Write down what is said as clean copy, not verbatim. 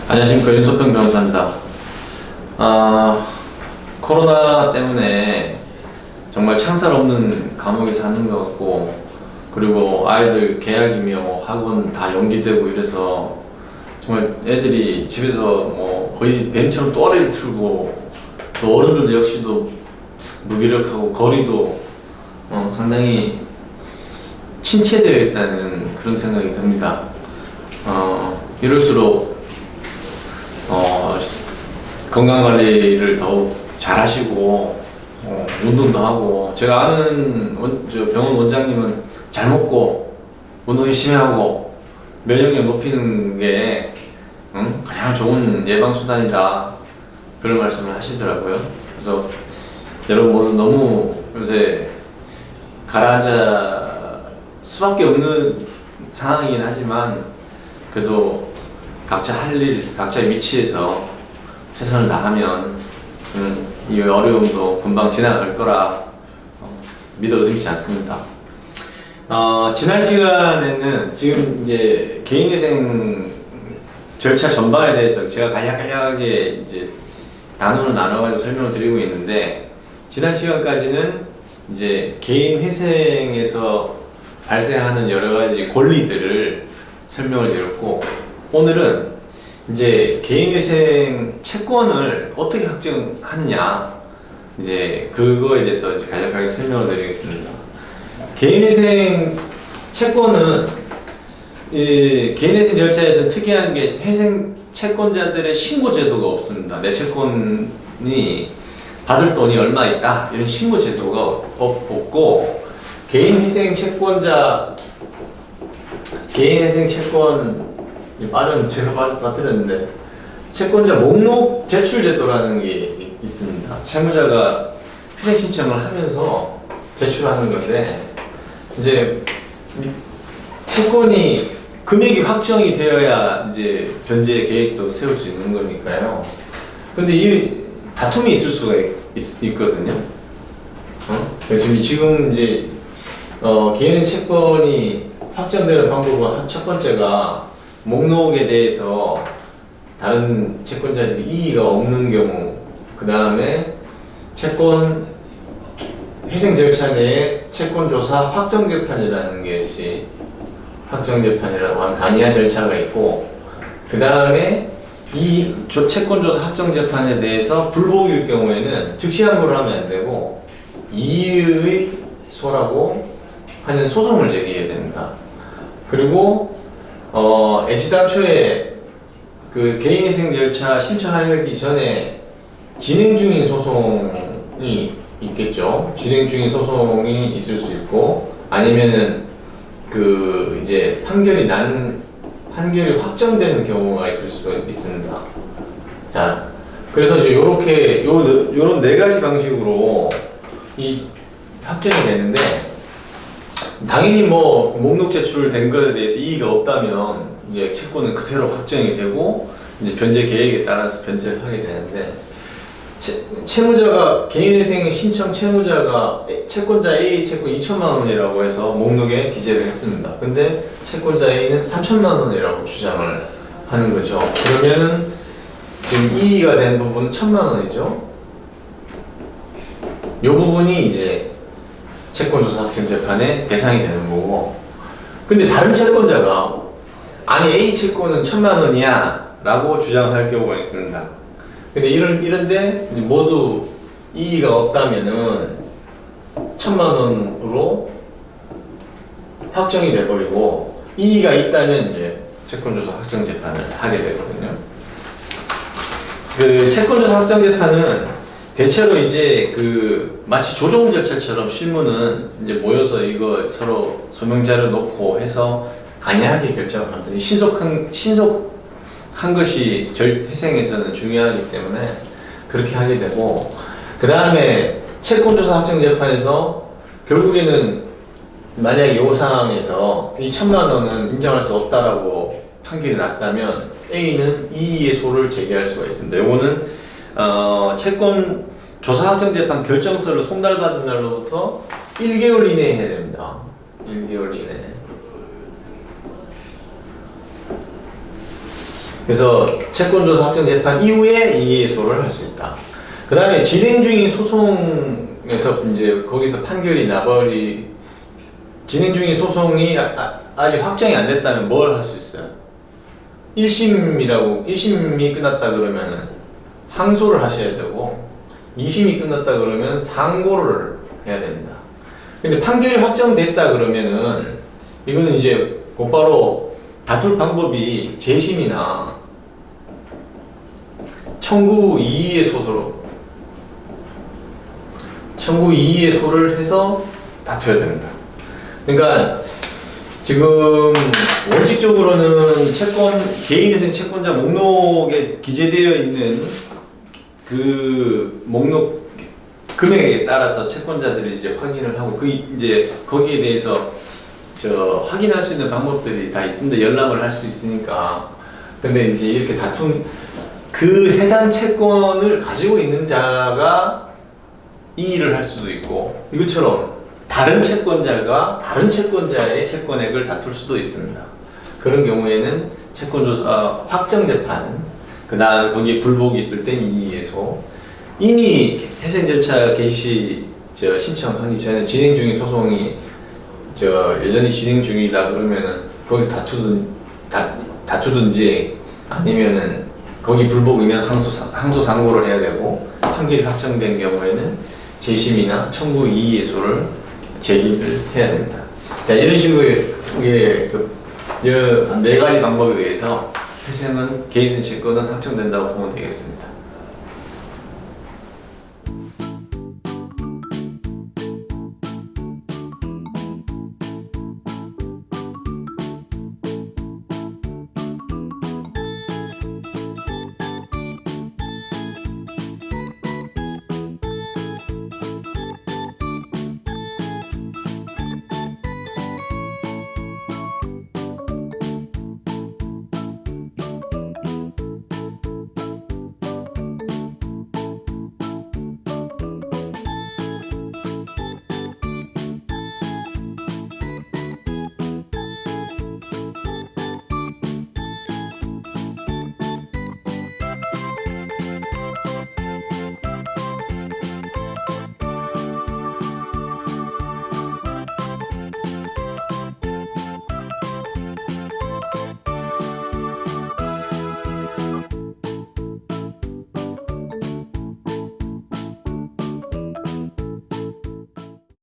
안녕하십니까. 윤소평 변호사입니다. 코로나 때문에 정말 창살 없는 감옥에 사는 것 같고, 그리고 아이들 개학이며 학원 다 연기되고 이래서 정말 애들이 집에서 뭐 거의 뱀처럼 또래를 틀고, 또 어른들도 역시도 무기력하고 거리도 상당히 침체되어 있다는 그런 생각이 듭니다. 이럴수록 건강관리를 더욱 잘 하시고, 운동도 하고, 제가 아는 병원 원장님은 잘 먹고, 운동 열심히 하고, 면역력 높이는 게 가장 좋은 예방수단이다. 그런 말씀을 하시더라고요. 그래서 여러분 모두 너무 요새 가라앉아 수밖에 없는 상황이긴 하지만, 그래도 각자 할 일, 각자의 위치에서 최선을 다하면 이 어려움도 금방 지나갈 거라 믿어 의심치 않습니다. 지난 시간에는 지금 이제 개인회생 절차 전반에 대해서 제가 간략하게 이제 단어로 나눠가지고 설명을 드리고 있는데, 지난 시간까지는 이제 개인회생에서 발생하는 여러 가지 권리들을 설명을 드렸고, 오늘은 이제 개인회생 채권을 어떻게 확정하느냐, 이제 그거에 대해서 이제 간략하게 설명을 드리겠습니다. 개인회생 채권은 개인회생 절차에서 특이한 게 회생 채권자들의 신고 제도가 없습니다. 내 채권이 받을 돈이 얼마 있다 이런 신고 제도가 없고, 개인회생 채권 제가 빠뜨렸는데, 채권자 목록 제출 제도라는 게 있습니다. 채무자가 회생 신청을 하면서 제출하는 건데, 이제 채권이 금액이 확정이 되어야 이제 변제 계획도 세울 수 있는 거니까요. 근데 이 다툼이 있을 수가 있거든요. 지금 이제 개인 채권이 확정되는 방법은 첫 번째가 목록에 대해서 다른 채권자들이 이의가 없는 경우, 그 다음에 채권 회생 절차 내에 채권조사 확정재판이라는 것이 확정재판이라고 하는 간이한 절차가 있고, 그 다음에 이 채권조사 확정재판에 대해서 불복일 경우에는 즉시 항고를 하면 안 되고 이의소라고 하는 소송을 제기해야 됩니다. 그리고 애시당초에 그 개인회생 절차 신청하기 전에 진행 중인 소송이 있겠죠. 진행 중인 소송이 있을 수 있고, 아니면은 그 이제 판결이 확정되는 경우가 있을 수도 있습니다. 자, 그래서 이제 요런 네 가지 방식으로 이 확정이 되는데, 당연히 뭐 목록 제출된 것에 대해서 이의가 없다면 이제 채권은 그대로 확정이 되고, 이제 변제 계획에 따라서 변제를 하게 되는데, 채무자가 개인회생 신청 채무자가 채권자 A 채권 2천만 원이라고 해서 목록에 기재를 했습니다. 근데 채권자 A는 3천만 원이라고 주장을 하는 거죠. 그러면은 지금 이의가 된 부분은 1천만 원이죠. 이 부분이 이제 채권조사 확정재판의 대상이 되는 거고, 근데 다른 채권자가 아니 A 채권은 1천만 원이야 라고 주장할 경우가 있습니다. 근데 이런데 모두 이의가 없다면은 1천만 원으로 확정이 돼버리고, 이의가 있다면 이제 채권조사 확정재판을 하게 되거든요. 그 채권조사 확정재판은 대체로 이제 그 마치 조정 절차처럼 실무는 이제 모여서 이거 서로 소명자를 놓고 해서 간이하게 결정을 합니다. 신속한 것이 회생에서는 중요하기 때문에 그렇게 하게 되고, 그 다음에 채권조사 확정재판에서 결국에는 만약에 이 상황에서 이 1천만 원은 인정할 수 없다라고 판결이 났다면 A는 이의의 소를 제기할 수가 있습니다. 요거는 채권 조사 확정재판 결정서를 송달받은 날로부터 1개월 이내에 해야 됩니다. 1개월 이내에. 그래서 채권조사 확정재판 이후에 이의소를 할 수 있다. 그 다음에 진행 중인 소송에서 이제 거기서 판결이 나버리 진행 중인 소송이 아직 확정이 안 됐다면 뭘 할 수 있어요? 1심이 끝났다 그러면은 항소를 하셔야 되고 2심이 끝났다 그러면 상고를 해야 됩니다. 근데 판결이 확정됐다 그러면은 이거는 이제 곧바로 다툴 방법이 재심이나 청구 이의의 소를 해서 다투어야 됩니다. 그러니까 지금 원칙적으로는 개인회생 채권자 목록에 기재되어 있는 그 목록 금액에 따라서 채권자들이 이제 확인을 하고 이제 거기에 대해서 확인할 수 있는 방법들이 다 있습니다. 열람을 할 수 있으니까. 근데 이제 이렇게 다툰 그 해당 채권을 가지고 있는 자가 이의를 할 수도 있고 이것처럼 다른 채권자가 다른 채권자의 채권액을 다툴 수도 있습니다. 그런 경우에는 채권조사 확정재판, 그 다음 거기에 불복이 있을 땐 이의소, 이미 회생 절차 개시 신청하기 전에 진행 중인 소송이 여전히 진행 중이다 그러면은 거기서 다투든지 아니면은 거기 불복이면 항소 상고를 해야 되고 판결이 확정된 경우에는 재심이나 청구 이의소를 제기를 해야 됩니다. 자, 이런 식으로 네 가지 방법에 의해서 회생은 개인 채권은 확정된다고 보면 되겠습니다.